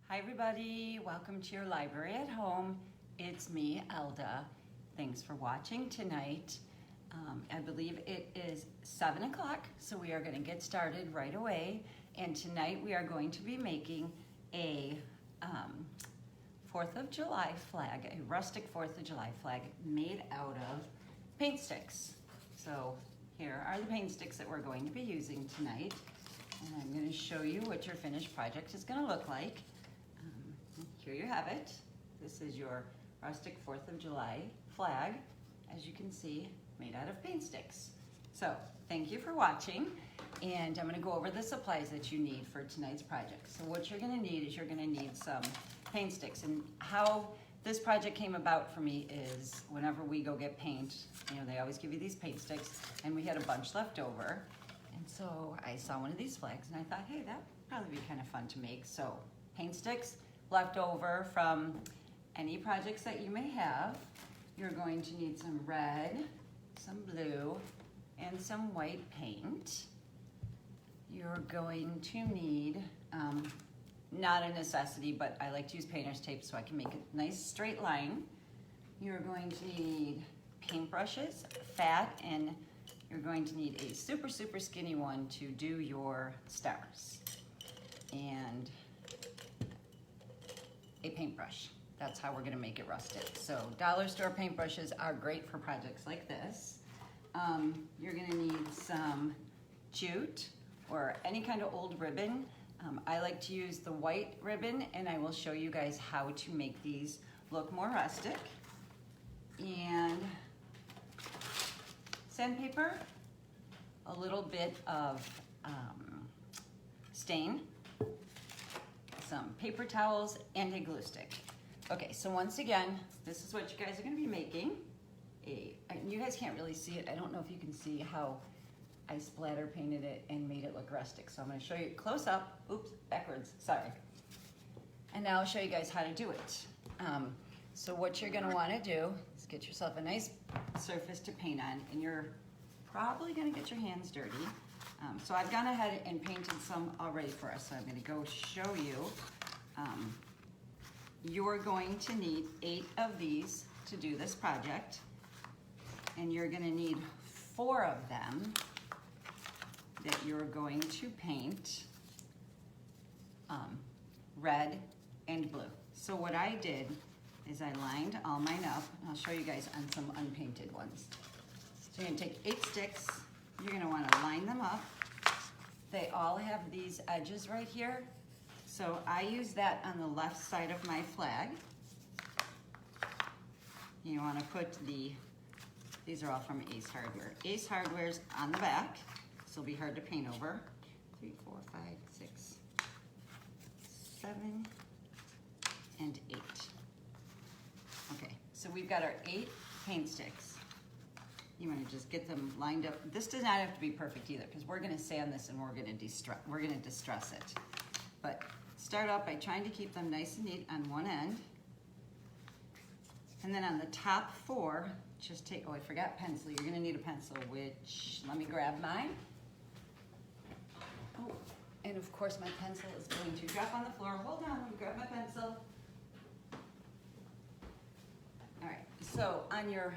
Hi everybody, welcome to your library at home. It's me, Elda. Thanks for watching tonight. I believe it is 7 o'clock, so we are going to get started right away. And tonight we are going to be making a 4th of July flag, a rustic 4th of July flag made out of paint sticks. So here are the paint sticks that we're going to be using tonight. And I'm going to show you what your finished project is going to look like. Here you have it. This is your rustic 4th of July flag, as you can see, made out of paint sticks. So thank you for watching, and I'm going to go over the supplies that you need for tonight's project. So what you're going to need is you're going to need some paint sticks, and how this project came about for me is whenever we go get paint, they always give you these paint sticks, and we had a bunch left over, and so I saw one of these flags and I thought, hey, that would probably be kind of fun to make. So paint sticks left over from any projects that you may have. You're going to need some red, some blue, and some white paint. You're going to need, not a necessity, but I like to use painter's tape so I can make a nice straight line. You're going to need paintbrushes, fat, and you're going to need a super, super skinny one to do your stars. And a paintbrush. That's how we're gonna make it rustic. So dollar store paintbrushes are great for projects like this. You're gonna need some jute or any kind of old ribbon. I like to use the white ribbon, and I will show you guys how to make these look more rustic. And sandpaper, a little bit of stain, some paper towels, and a glue stick. Okay, so once again, this is what you guys are gonna be making. You guys can't really see it. I don't know if you can see how I splatter painted it and made it look rustic. So I'm gonna show you close up. Oops, backwards, sorry. And now I'll show you guys how to do it. So what you're gonna wanna do is get yourself a nice surface to paint on, and you're probably gonna get your hands dirty. So I've gone ahead and painted some already for us, so I'm going to go show you. You're going to need 8 of these to do this project, and you're going to need 4 of them that you're going to paint red and blue. So what I did is I lined all mine up, and I'll show you guys on some unpainted ones. So you're going to take 8 sticks. You're going to want to line them up. They all have these edges right here. So I use that on the left side of my flag. You want to put these are all from Ace Hardware. Ace Hardware's on the back, so it'll be hard to paint over. 3, 4, 5, 6, 7, and 8. Okay, so we've got our 8 paint sticks. You want to just get them lined up. This does not have to be perfect either, because we're going to sand this and we're going to distress it. But start out by trying to keep them nice and neat on one end. And then on the top 4, just take, oh, I forgot pencil. You're going to need a pencil, which, let me grab mine. Oh, and of course my pencil is going to drop on the floor. Hold on, let me grab my pencil. All right, so on your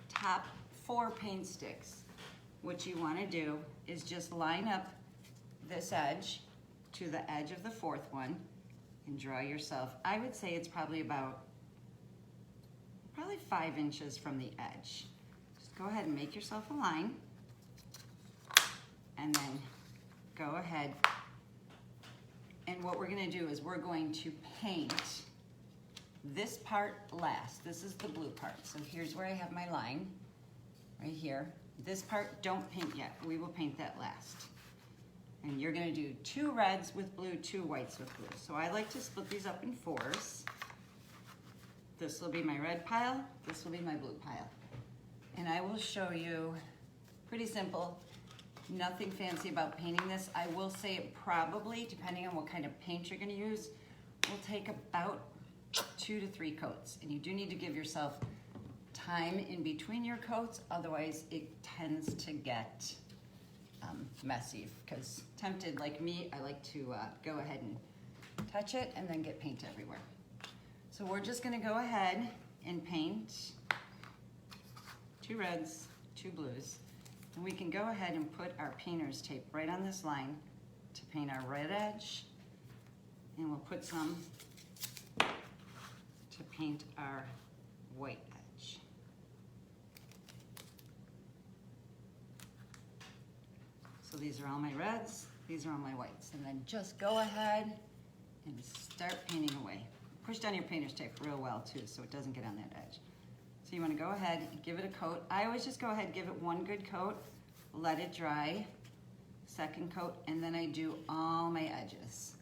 top 4 paint sticks, what you want to do is just line up this edge to the edge of the 4th one and draw yourself, I would say it's probably 5 inches from the edge. Just go ahead and make yourself a line, and then go ahead, and what we're going to do is we're going to paint this part last. This is the blue part. So here's where I have my line. Right here. This part, don't paint yet. We will paint that last. And you're going to do 2 reds with blue, 2 whites with blue. So I like to split these up in 4s. This will be my red pile. This will be my blue pile. And I will show you, pretty simple, nothing fancy about painting this. I will say it probably, depending on what kind of paint you're going to use, will take about 2 to 3 coats. And you do need to give yourself time in between your coats, otherwise it tends to get messy, because tempted like me, I like to go ahead and touch it and then get paint everywhere. So we're just gonna go ahead and paint 2 reds, 2 blues. And we can go ahead and put our painter's tape right on this line to paint our red edge. And we'll put some to paint our white edge. So these are all my reds, these are all my whites. And then just go ahead and start painting away. Push down your painter's tape real well too, so it doesn't get on that edge. So you want to go ahead and give it a coat. I always just go ahead and give it 1 good coat, let it dry, 2nd coat, and then I do all my edges.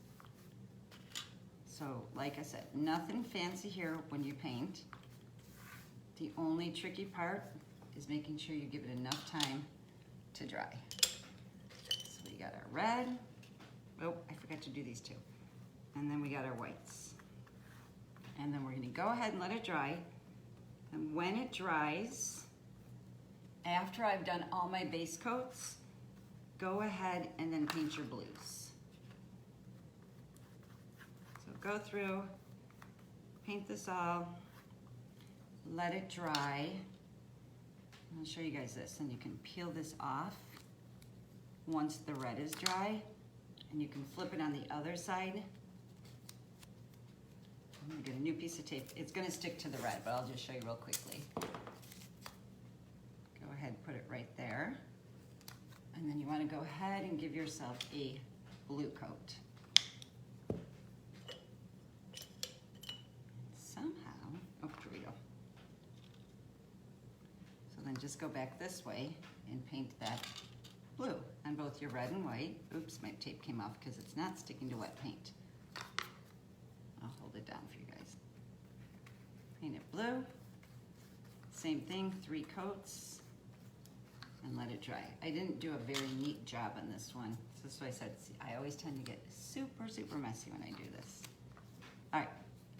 So like I said, nothing fancy here when you paint. The only tricky part is making sure you give it enough time to dry. So we got our red. Oh, I forgot to do these 2. And then we got our whites. And then we're gonna go ahead and let it dry. And when it dries, after I've done all my base coats, go ahead and then paint your blues. So go through, paint this all, let it dry. I'll show you guys this, and you can peel this off once the red is dry, and you can flip it on the other side. I'm gonna get a new piece of tape. It's gonna stick to the red, but I'll just show you real quickly. Go ahead, put it right there. And then you wanna go ahead and give yourself a blue coat. Somehow, oh, here we go. So then just go back this way and paint that blue on both your red and white. Oops, my tape came off because it's not sticking to wet paint. I'll hold it down for you guys. Paint it blue. Same thing, 3 coats, and let it dry. I didn't do a very neat job on this one. So that's why I said, see, I always tend to get super, super messy when I do this. All right,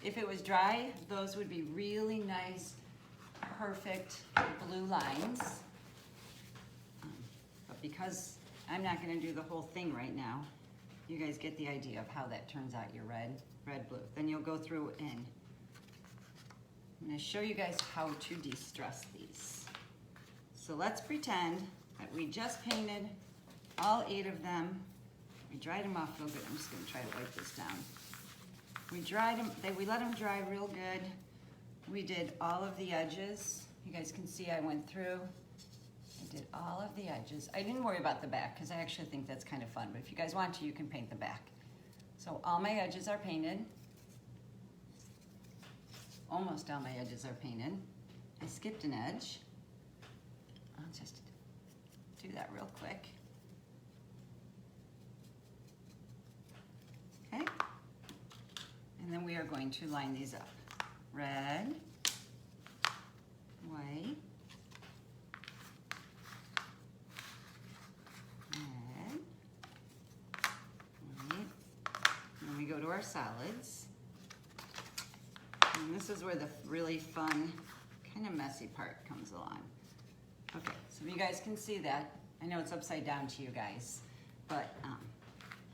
if it was dry, those would be really nice, perfect blue lines. But because I'm not gonna do the whole thing right now, you guys get the idea of how that turns out, your red, blue. Then you'll go through and I'm gonna show you guys how to de-stress these. So let's pretend that we just painted all 8 of them. We dried them off real good. I'm just gonna try to wipe this down. We dried them, we let them dry real good. We did all of the edges. You guys can see I went through. I did all of the edges. I didn't worry about the back because I actually think that's kind of fun, but if you guys want to, you can paint the back. So all my edges are painted. Almost all my edges are painted. I skipped an edge. I'll just do that real quick. Okay. And then we are going to line these up. Red, white, red, white. And then we go to our solids. And this is where the really fun, kind of messy part comes along. Okay, so you guys can see that. I know it's upside down to you guys, but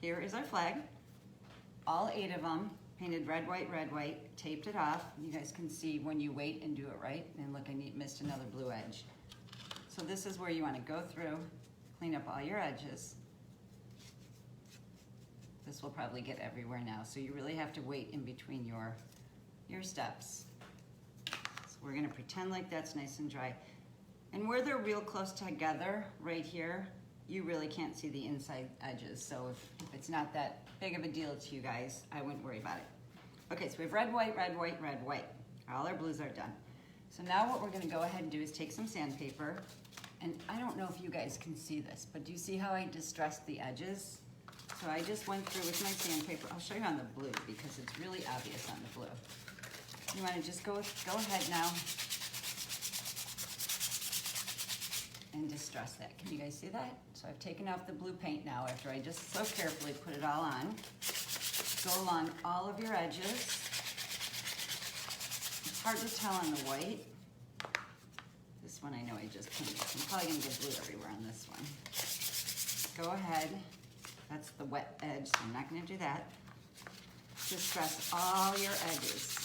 here is our flag. All 8 of them, painted red, white, taped it off. You guys can see when you wait and do it right. And look, I missed another blue edge. So this is where you want to go through, clean up all your edges. This will probably get everywhere now, so you really have to wait in between your steps. So we're gonna pretend like that's nice and dry. And where they're real close together, right here, you really can't see the inside edges. So if it's not that big of a deal to you guys, I wouldn't worry about it. Okay, so we have red, white, red, white, red, white. All our blues are done. So now what we're gonna go ahead and do is take some sandpaper, and I don't know if you guys can see this, but do you see how I distressed the edges? So I just went through with my sandpaper. I'll show you on the blue because it's really obvious on the blue. You wanna just go ahead now and distress that. Can you guys see that? So I've taken off the blue paint now after I just so carefully put it all on. Go along all of your edges. It's hard to tell on the white. This one I know I just painted. I'm probably gonna get blue everywhere on this one. Go ahead. That's the wet edge, so I'm not gonna do that. distress all your edges.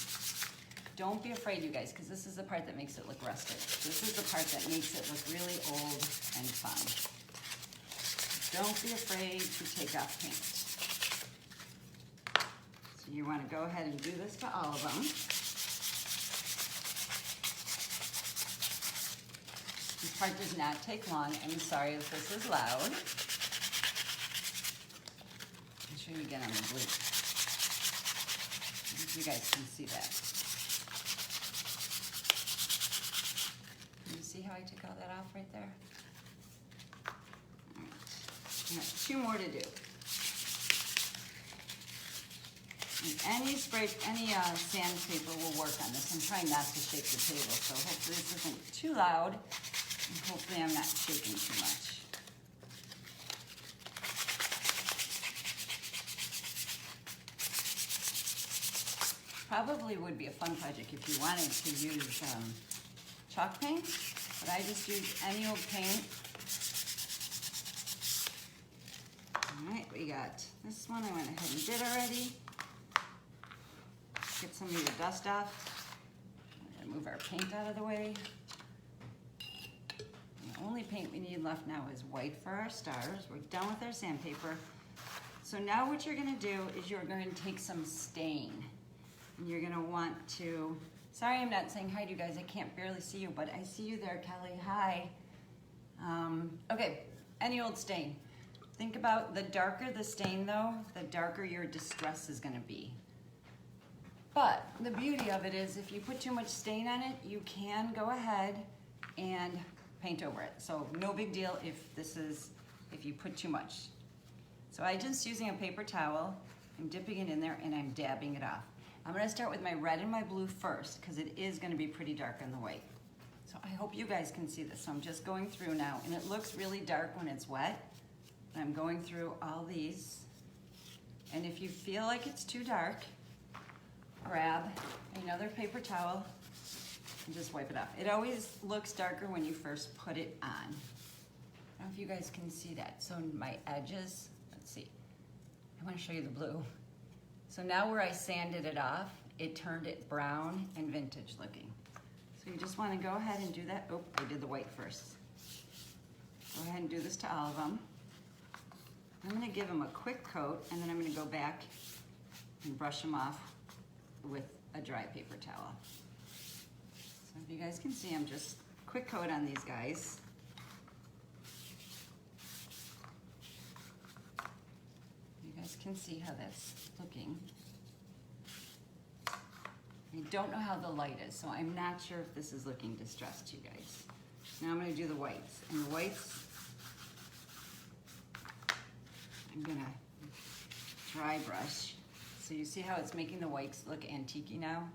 Don't be afraid, you guys, because this is the part that makes it look rustic. This is the part that makes it look really old and fun. Don't be afraid to take off paint. So you want to go ahead and do this to all of them. This part does not take long. I'm sorry if this is loud. I'll show you again on the blue. I think you guys can see that. Can you see how I took all that off right there? All right, 2 more to do. And any sandpaper will work on this. I'm trying not to shake the table, so hopefully this isn't too loud, and hopefully I'm not shaking too much. Probably would be a fun project if you wanted to use chalk paint, but I just used any old paint. All right, we got this one I went ahead and did already. Get some of your dust off. I'm gonna move our paint out of the way. The only paint we need left now is white for our stars. We're done with our sandpaper. So now what you're gonna do is you're going to take some stain. And you're gonna want to, sorry I'm not saying hi to you guys, I can't barely see you, but I see you there, Kelly, hi. Okay, any old stain. Think about the darker the stain though, the darker your distress is gonna be. But the beauty of it is if you put too much stain on it, you can go ahead and paint over it. So no big deal if you put too much. So I'm just using a paper towel, I'm dipping it in there and I'm dabbing it off. I'm gonna start with my red and my blue first because it is gonna be pretty dark on the white. So I hope you guys can see this. So I'm just going through now and it looks really dark when it's wet. And I'm going through all these. And if you feel like it's too dark, grab another paper towel and just wipe it off. It always looks darker when you first put it on. I don't know if you guys can see that. So my edges, let's see. I wanna show you the blue. So now where I sanded it off, it turned it brown and vintage looking. So you just wanna go ahead and do that. Oh, I did the white first. Go ahead and do this to all of them. I'm gonna give them a quick coat and then I'm gonna go back and brush them off with a dry paper towel. So if you guys can see, I'm just quick coat on these guys. You guys can see how that's looking. I don't know how the light is, so I'm not sure if this is looking distressed, you guys. Now I'm gonna do the whites. And the whites, I'm gonna dry brush. So you see how it's making the whites look antique-y now?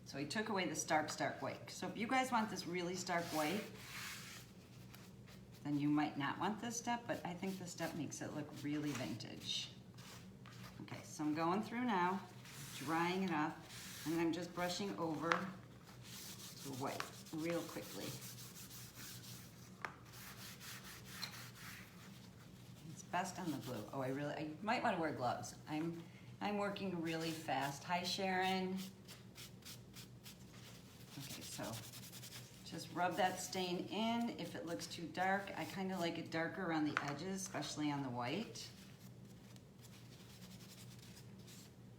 So I took away the stark white. So if you guys want this really stark white, then you might not want this step, but I think this step makes it look really vintage. Okay, so I'm going through now, drying it off, and then I'm just brushing over the white real quickly. It's best on the blue. Oh, I might want to wear gloves. I'm working really fast. Hi, Sharon. Okay, so just rub that stain in. If it looks too dark, I kind of like it darker around the edges, especially on the white.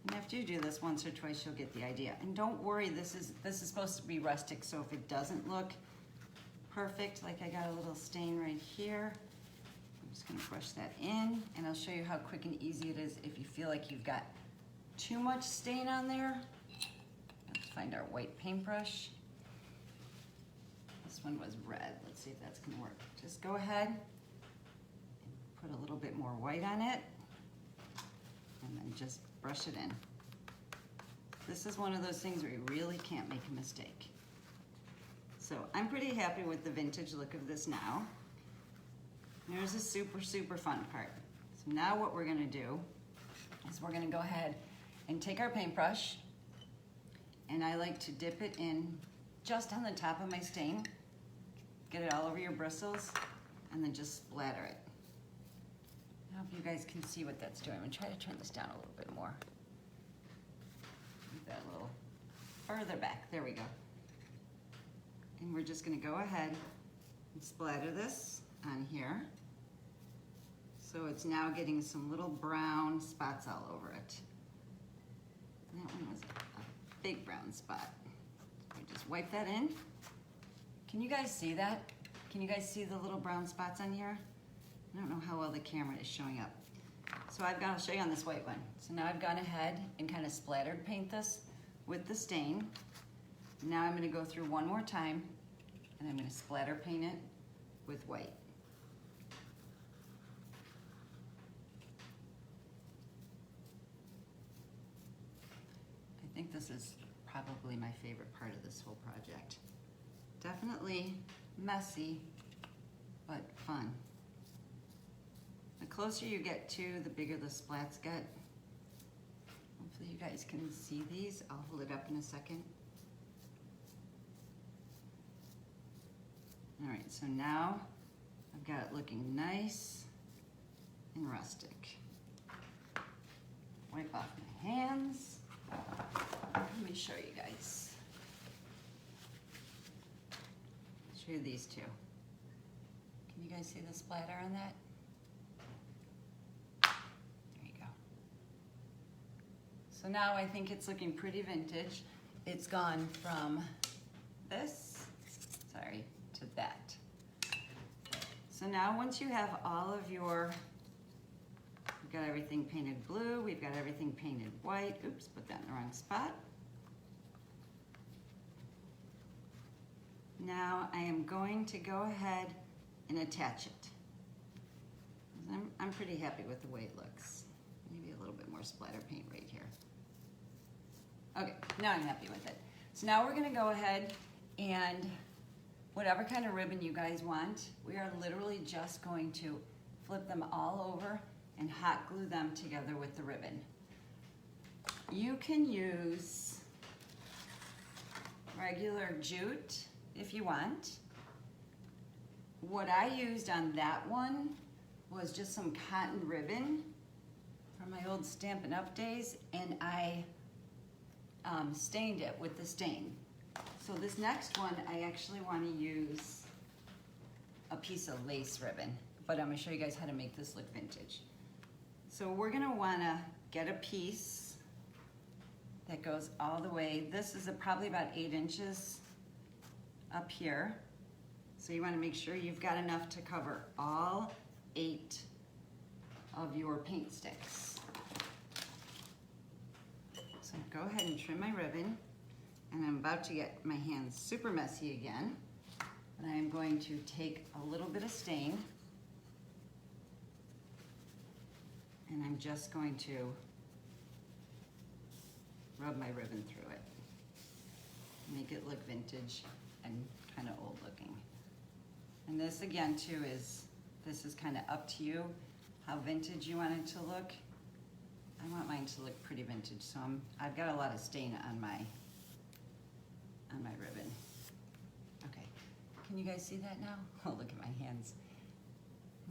And after you do this once or twice, you'll get the idea. And don't worry, this is supposed to be rustic, so if it doesn't look perfect, like I got a little stain right here, I'm just gonna brush that in, and I'll show you how quick and easy it is if you feel like you've got too much stain on there. Let's find our white paintbrush. This one was red. Let's see if that's gonna work. Just go ahead and put a little bit more white on it, and then just brush it in. This is one of those things where you really can't make a mistake. So I'm pretty happy with the vintage look of this now. There's a super, super fun part. So now what we're gonna do is we're gonna go ahead and take our paintbrush, and I like to dip it in just on the top of my stain, get it all over your bristles, and then just splatter it. I hope you guys can see what that's doing. I'm gonna try to turn this down a little bit more. further back. There we go. And we're just gonna go ahead and splatter this on here. So it's now getting some little brown spots all over it. That one was a big brown spot. So I just wipe that in. Can you guys see that? Can you guys see the little brown spots on here? I don't know how well the camera is showing up. So I'll show you on this white one. So now I've gone ahead and kind of splattered paint this with the stain. Now I'm gonna go through one more time and I'm gonna splatter paint it with white. I think this is probably my favorite part of this whole project. Definitely messy, but fun. The closer you get to, the bigger the splats get. Hopefully you guys can see these. I'll hold it up in a second. All right, so now I've got it looking nice and rustic. Wipe off my hands. Let me show you guys. Show you these two. Can you guys see the splatter on that? There you go. So now I think it's looking pretty vintage. It's gone from this, sorry, to that. So now once you have all of your, we've got everything painted blue, we've got everything painted white. Oops, put that in the wrong spot. Now I am going to go ahead and attach it. I'm pretty happy with the way it looks. Maybe a little bit more splatter paint right here. Okay, now I'm happy with it. So now we're gonna go ahead and whatever kind of ribbon you guys want, we are literally just going to flip them all over and hot glue them together with the ribbon. You can use regular jute if you want. What I used on that one was just some cotton ribbon from my old Stampin' Up days, and I stained it with the stain. So this next one, I actually want to use a piece of lace ribbon, but I'm going to show you guys how to make this look vintage. So we're going to want to get a piece that goes all the way. This is probably about 8 inches up here. So you want to make sure you've got enough to cover all 8 of your paint sticks. So go ahead and trim my ribbon, and I'm about to get my hands super messy again. And I am going to take a little bit of stain, and I'm just going to rub my ribbon through it. Make it look vintage and kind of old looking. And this again too this is kind of up to you how vintage you want it to look. I want mine to look pretty vintage, so I've got a lot of stain on my ribbon. Okay, can you guys see that now? Oh, look at my hands.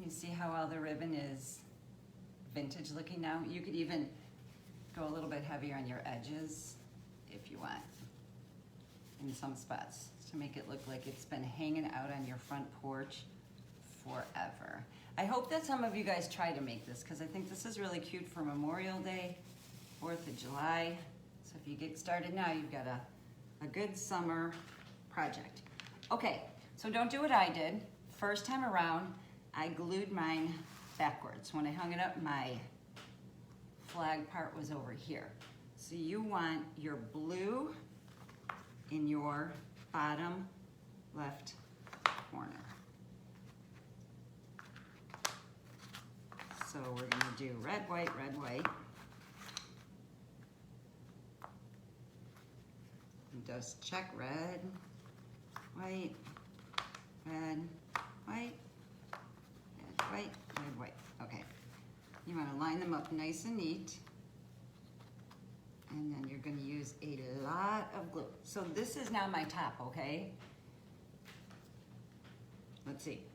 You see how all the ribbon is vintage looking now? You could even go a little bit heavier on your edges if you want in some spots to make it look like it's been hanging out on your front porch forever. I hope that some of you guys try to make this, because I think this is really cute for Memorial Day, 4th of July. So if you get started now, you've got a good summer project. Okay, so don't do what I did. First time around, I glued mine backwards. When I hung it up, my flag part was over here. So you want your blue in your bottom left corner. So we're gonna do red, white, red, white. And just check red, white, red, white, red, white, red, white. Okay. You wanna line them up nice and neat. And then you're gonna use a lot of glue. So this is now my top, okay? Let's see.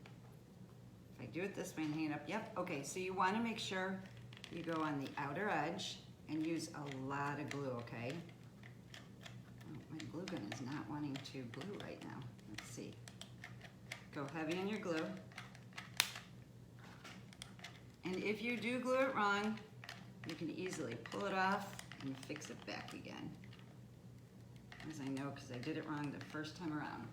If I do it this way and hang it up, yep, okay. So you wanna make sure you go on the outer edge and use a lot of glue, okay? Oh, My glue gun is not wanting to glue right now. Let's see. Go heavy on your glue. And if you do glue it wrong, you can easily pull it off and fix it back again. As I know, because I did it wrong the first time around.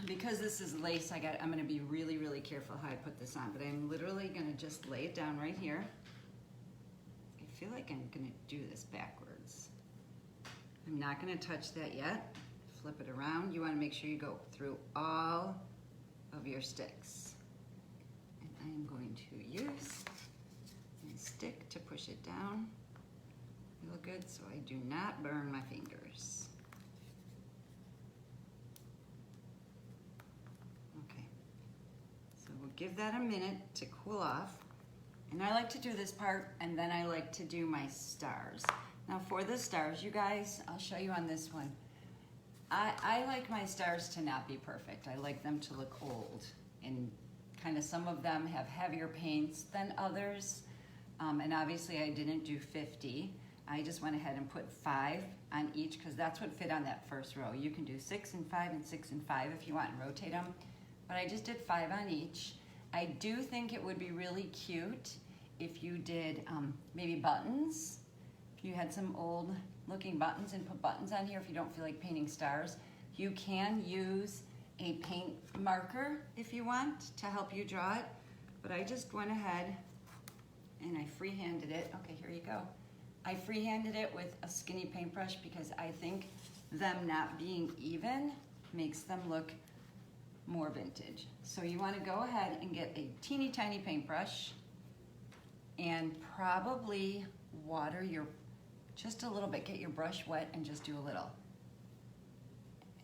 Because this is lace, I'm gonna be really, really careful how I put this on, but I'm literally gonna just lay it down right here. I feel like I'm gonna do this backwards. I'm not gonna touch that yet. Flip it around. You wanna make sure you go through all of your sticks. And I am going to use my stick to push it down real good so I do not burn my fingers. Okay, so we'll give that a minute to cool off. And I like to do this part, and then I like to do my stars. Now for the stars, you guys, I'll show you on this one. I like my stars to not be perfect. I like them to look old, and kind of some of them have heavier paints than others. And obviously I didn't do 50. I just went ahead and put 5 on each because that's what fit on that first row. You can do 6 and 5 and 6 and 5 if you want and rotate them, but I just did 5 on each. I do think it would be really cute if you did maybe buttons. If you had some old looking buttons and put buttons on here if you don't feel like painting stars. You can use a paint marker if you want to help you draw it, but I just went ahead and I freehanded it. Okay, here you go. I freehanded it with a skinny paintbrush because I think them not being even makes them look more vintage. So you want to go ahead and get a teeny tiny paintbrush and probably water your, just a little bit, get your brush wet and just do a little.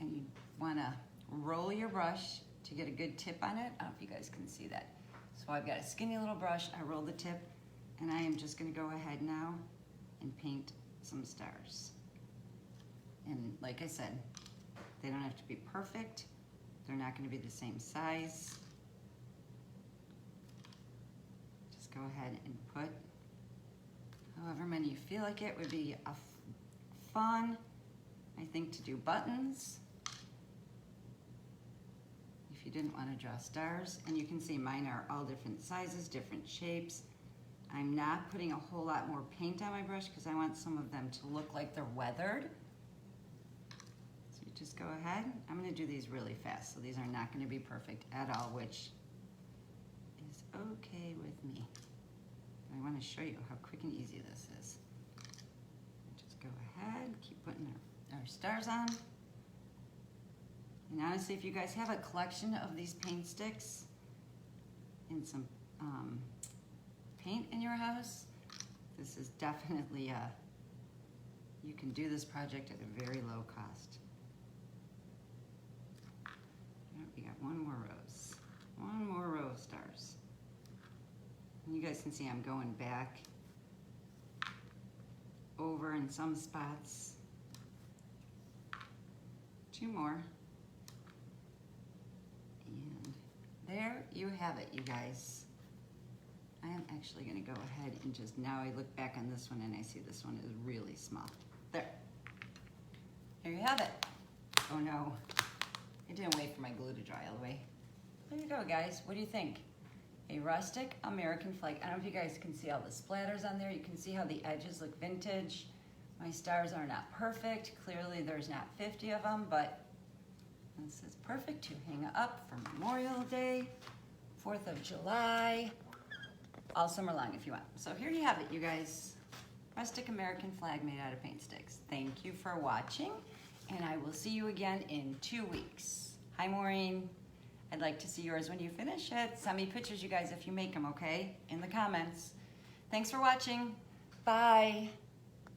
And you want to roll your brush to get a good tip on it. I don't know if you guys can see that. So I've got a skinny little brush, I rolled the tip, and I am just going to go ahead now and paint some stars. And like I said, they don't have to be perfect. They're not going to be the same size. Just go ahead and put however many you feel like it would be fun, I think, to do buttons. If you didn't want to draw stars, and you can see mine are all different sizes, different shapes. I'm not putting a whole lot more paint on my brush because I want some of them to look like they're weathered. So you just go ahead. I'm going to do these really fast, so these are not going to be perfect at all, which is okay with me. But I want to show you how quick and easy this is. Just go ahead, keep putting our stars on. And honestly, if you guys have a collection of these paint sticks and some paint in your house, this is definitely you can do this project at a very low cost. We got one more row of stars. And you guys can see I'm going back over in some spots. 2 more. And there you have it, you guys. I am actually going to go ahead and just, now I look back on this one and I see this one is really small. There you have it. Oh no, I didn't wait for my glue to dry all the way. There you go, guys. What do you think? A rustic American flag. I don't know if you guys can see all the splatters on there. You can see how the edges look vintage. My stars are not perfect. Clearly there's not 50 of them, but this is perfect to hang up for Memorial Day, 4th of July, all summer long if you want. So here you have it, you guys. Rustic American flag made out of paint sticks. Thank you for watching, and I will see you again in 2 weeks. Hi, Maureen. I'd like to see yours when you finish it. Send me pictures, you guys, if you make them, okay? In the comments. Thanks for watching. Bye.